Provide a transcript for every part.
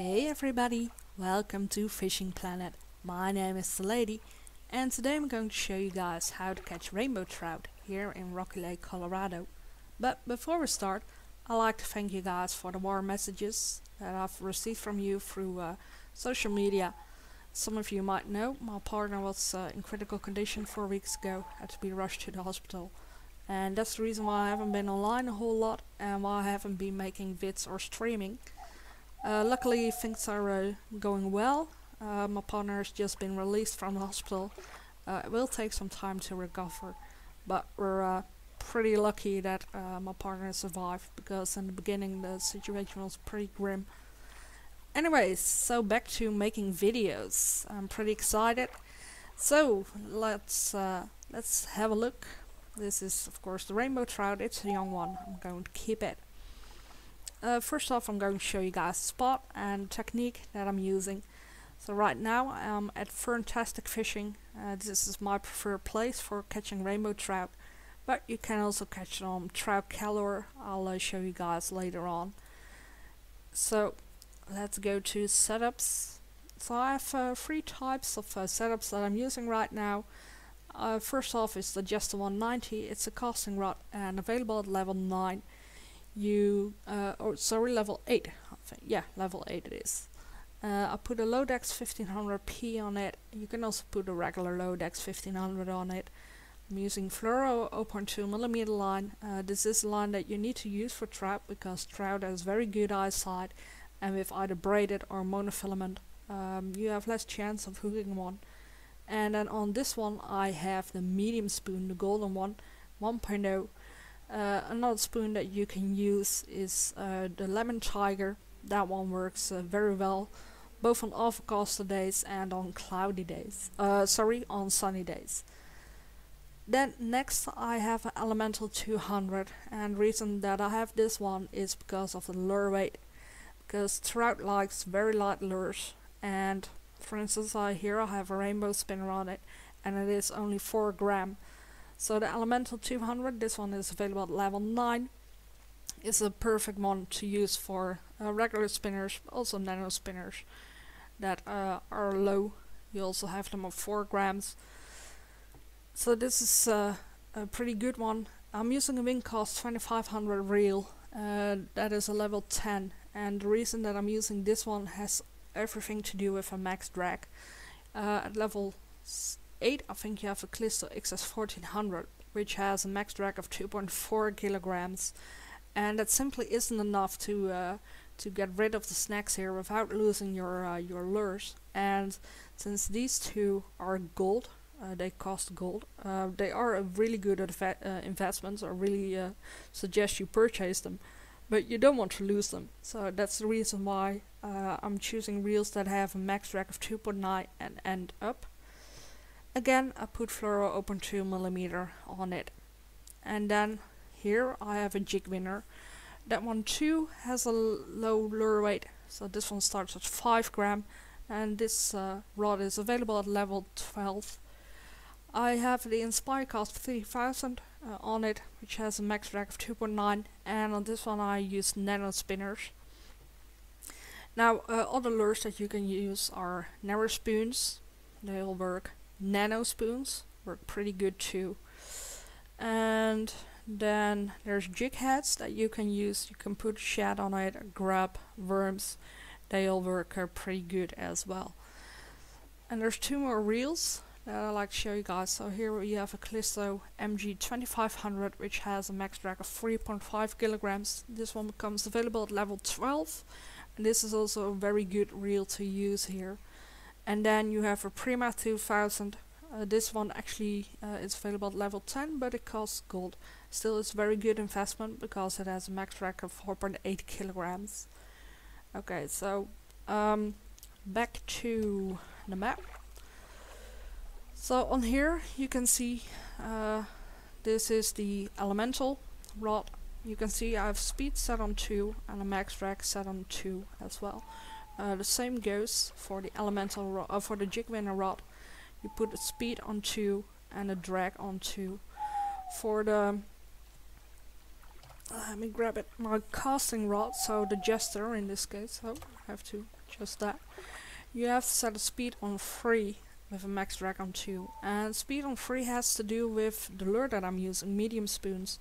Hey everybody, welcome to Fishing Planet. My name is the Lady, and today I'm going to show you guys how to catch rainbow trout here in Rocky Lake, Colorado. But before we start, I'd like to thank you guys for the warm messages that I've received from you through social media. Some of you might know my partner was in critical condition 4 weeks ago, had to be rushed to the hospital. And that's the reason why I haven't been online a whole lot and why I haven't been making vids or streaming. Luckily things are going well. My partner has just been released from the hospital. It will take some time to recover, but we're pretty lucky that my partner survived, because in the beginning the situation was pretty grim. Anyways, so back to making videos. I'm pretty excited. So let's have a look. This is of course the rainbow trout. It's a young one. I'm going to keep it. First off, I'm going to show you guys the spot and technique that I'm using. So right now I'm at Fantastic Fishing. This is my preferred place for catching rainbow trout, but you can also catch it on Trout Calor. I'll show you guys later on. So let's go to setups. So I have 3 types of setups that I'm using right now. First off is the Just 190. It's a casting rod and available at level 9. Level 8. Yeah, level 8 it is. I put a Lodex 1500p on it. You can also put a regular Lodex 1500 on it. I'm using fluoro 0.2mm line. This is a line that you need to use for trout, because trout has very good eyesight, and with either braided or monofilament you have less chance of hooking one. And then on this one I have the medium spoon, the golden one, 1.0. Another spoon that you can use is the Lemon Tiger. That one works very well, both on overcast days and on cloudy days. On sunny days. Then next I have an Elemental 200, and the reason that I have this one is because of the lure weight. Because trout likes very light lures, and for instance here I have a rainbow spinner on it, and it is only 4 grams. So the Elemental 200, this one is available at level 9, is a perfect one to use for regular spinners, also nano spinners that are low. You also have them at 4 grams. So this is a pretty good one. I'm using a Wingcast 2500 reel, that is a level 10, and the reason that I'm using this one has everything to do with a max drag. At level 8 I think you have a Callisto XS 1400, which has a max drag of 2.4 kilograms, and that simply isn't enough to get rid of the snacks here without losing your lures. And since these two are gold, they cost gold, they are a really good investment. I really suggest you purchase them, but you don't want to lose them. So that's the reason why I'm choosing reels that have a max drag of 2.9 and up. Again, I put fluoro 0.2mm on it. And then here I have a jig winner. That one too has a low lure weight, so this one starts at 5 grams, and this rod is available at level 12. I have the Inspirecast 3000 on it, which has a max drag of 2.9, and on this one I use nano spinners. Now other lures that you can use are narrow spoons, they'll work. Nano spoons work pretty good too. And then there's jig heads that you can use. You can put shad on it, grab worms, they all work pretty good as well. And there's 2 more reels that I like to show you guys. So here we have a Callisto MG 2500, which has a max drag of 3.5 kilograms. This one becomes available at level 12, and this is also a very good reel to use here. And then you have a Prima 2000. This one actually is available at level 10, but it costs gold. Still, it's a very good investment because it has a max drag of 4.8 kilograms. Okay, so back to the map. So on here you can see this is the Elemental rod. You can see I have speed set on 2 and a max drag set on 2 as well. The same goes for the Elemental for the jig winner rod. You put the speed on 2 and a drag on 2. For the let me grab it, my casting rod, so the jester in this case, so I have to just that. You have to set the speed on 3 with a max drag on 2. And speed on 3 has to do with the lure that I'm using, medium spoons.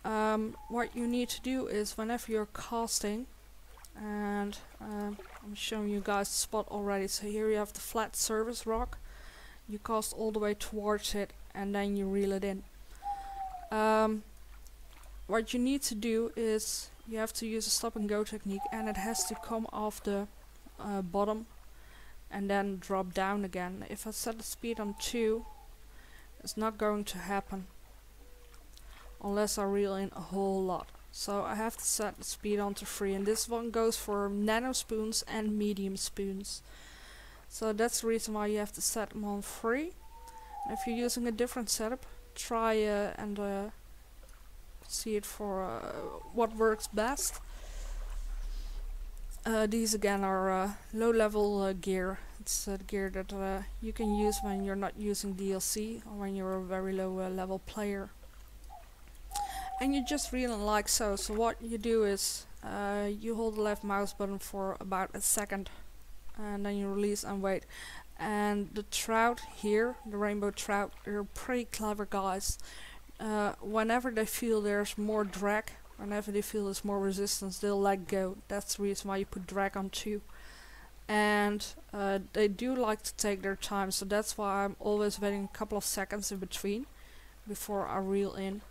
What you need to do is whenever you're casting, and I'm showing you guys the spot already, so here you have the flat surface rock. You cast all the way towards it and then you reel it in. What you need to do is you have to use a stop and go technique, and it has to come off the bottom and then drop down again. If I set the speed on 2, it's not going to happen unless I reel in a whole lot. So I have to set the speed on to 3, and this one goes for nano spoons and medium spoons. So that's the reason why you have to set them on 3. And if you're using a different setup, try and see it for what works best. These again are low level gear. It's the gear that you can use when you're not using DLC or when you're a very low level player. And you just reel in like so. So what you do is you hold the left mouse button for about a second, and then you release and wait. And the trout here, the rainbow trout, they're pretty clever guys. Whenever they feel there's more drag, whenever they feel there's more resistance, they'll let go. That's the reason why you put drag on 2. And they do like to take their time, so that's why I'm always waiting a couple of seconds in between before I reel in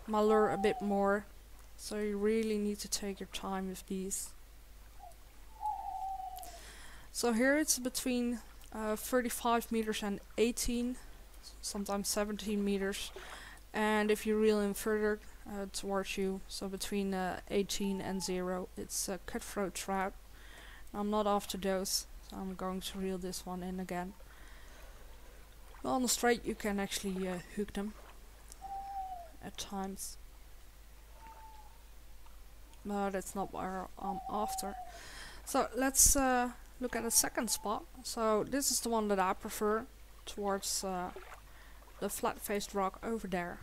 my lure a bit more. So you really need to take your time with these. So here it's between 35 meters and 18, sometimes 17 meters. And if you reel in further towards you, so between 18 and 0, it's a cutthroat trout. I'm not after those, so I'm going to reel this one in again. Well, on the straight you can actually hook them at times, but that's not what I'm after. So let's look at a second spot. So this is the one that I prefer, towards the flat-faced rock over there.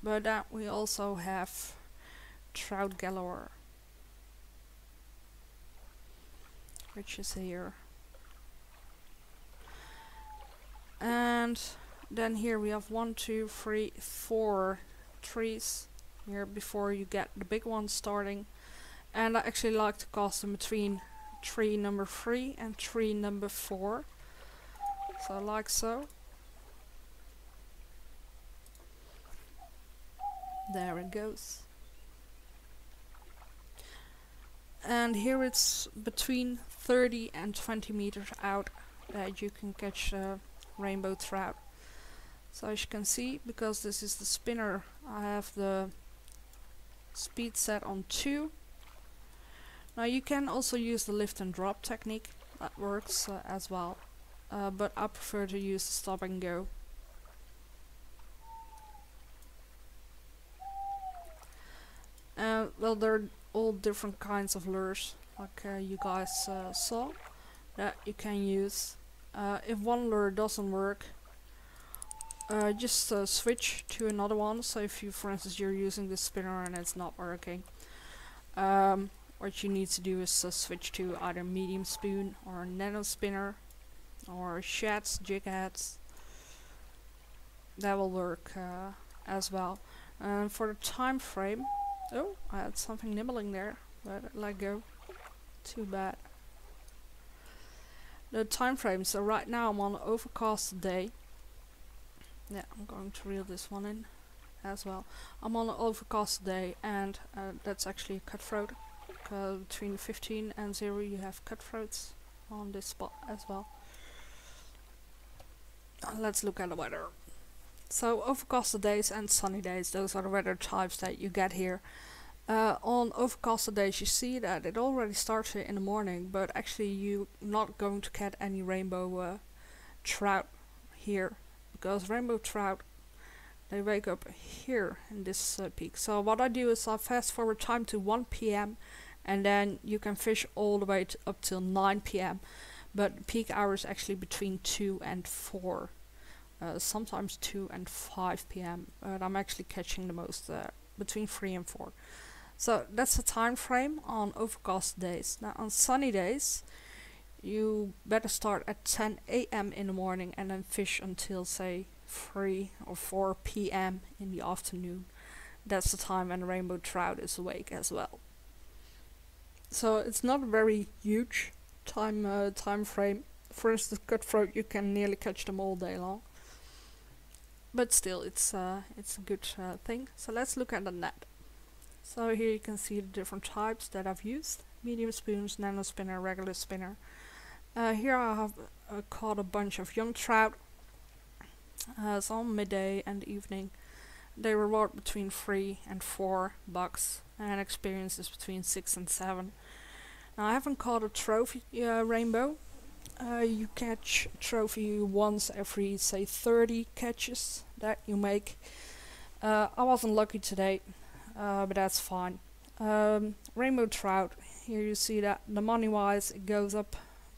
But we also have trout galore, which is here. And then here we have 1, 2, 3, 4 trees here before you get the big one starting. And I actually like to cast them between tree number 3 and tree number 4. So like so. There it goes. And here it's between 30 and 20 meters out that you can catch rainbow trout. So as you can see, because this is the spinner, I have the speed set on 2. Now you can also use the lift and drop technique, that works as well, but I prefer to use the stop and go. Well, there are all different kinds of lures, like you guys saw, that you can use. If one lure doesn't work, just switch to another one. So if you, for instance, you're using this spinner and it's not working, what you need to do is switch to either medium spoon or nano spinner or sheds, jig heads. That will work as well. And for the time frame, oh, I had something nibbling there, but I let go. Too bad. The time frame, so right now I'm on overcast day. Yeah, I'm going to reel this one in as well. I'm on an overcast day, and that's actually a cutthroat. Between 15 and 0 you have cutthroats on this spot as well. Let's look at the weather. So overcast days and sunny days, those are the weather types that you get here. On overcast days you see that it already starts in the morning, but actually you're not going to get any rainbow trout here, because rainbow trout, they wake up here in this peak. So what I do is I fast forward time to 1 PM, and then you can fish all the way up till 9 PM, but peak hours actually between 2 and 4. Sometimes 2 and 5 PM, but I'm actually catching the most between 3 and 4. So that's the time frame on overcast days. Now on sunny days, you better start at 10 a.m. in the morning and then fish until say 3 or 4 p.m. in the afternoon. That's the time when the rainbow trout is awake as well. So it's not a very huge time frame. For instance, cutthroat, you can nearly catch them all day long. But still, it's a good thing. So let's look at the net. So here you can see the different types that I've used. Medium spoons, nano spinner, regular spinner. Here I have caught a bunch of young trout. It's on midday and evening. They reward between $3 and $4, and experience is between 6 and 7. Now I haven't caught a trophy rainbow. You catch a trophy once every say 30 catches that you make. I wasn't lucky today, but that's fine. Rainbow trout, here you see that the money wise it goes up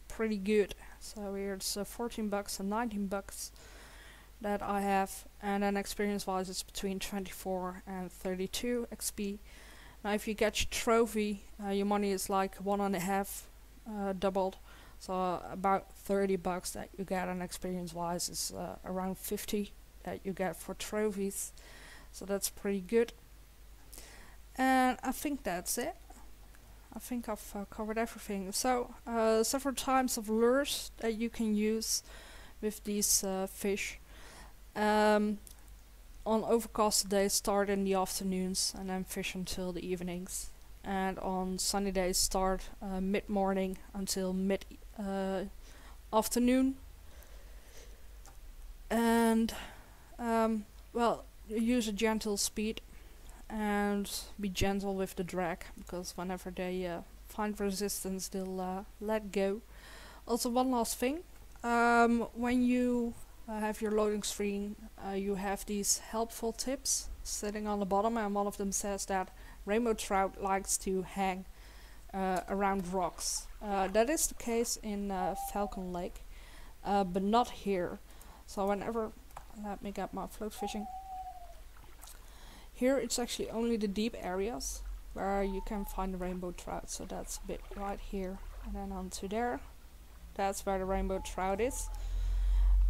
pretty good. So here it's $14 and $19 that I have, and then experience wise it's between 24 and 32 XP. Now if you catch a trophy, your money is like 1.5 doubled, so about $30 that you get, and experience wise is around 50 that you get for trophies, so that's pretty good. And I think that's it. I think I've covered everything. So several types of lures that you can use with these fish. On overcast days start in the afternoons and then fish until the evenings, and on sunny days start mid-morning until mid-afternoon, and well, use a gentle speed and be gentle with the drag, because whenever they find resistance they'll let go. Also, one last thing, when you have your loading screen, you have these helpful tips sitting on the bottom, and one of them says that rainbow trout likes to hang around rocks. That is the case in Falcon Lake, but not here. So whenever, let me get my float fishing. Here it's actually only the deep areas where you can find the rainbow trout. So that's a bit right here, and then onto there. That's where the rainbow trout is.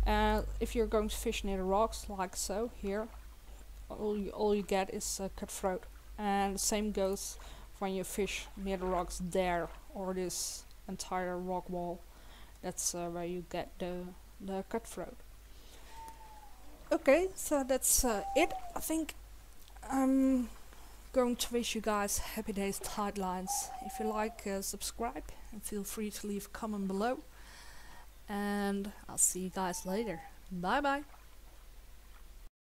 If you're going to fish near the rocks, like so here, all you get is cutthroat. And the same goes when you fish near the rocks there, or this entire rock wall. That's where you get the cutthroat. Okay, so that's it. I think I'm going to wish you guys happy days, tide lines. If you like, subscribe, and feel free to leave a comment below. And I'll see you guys later. Bye bye.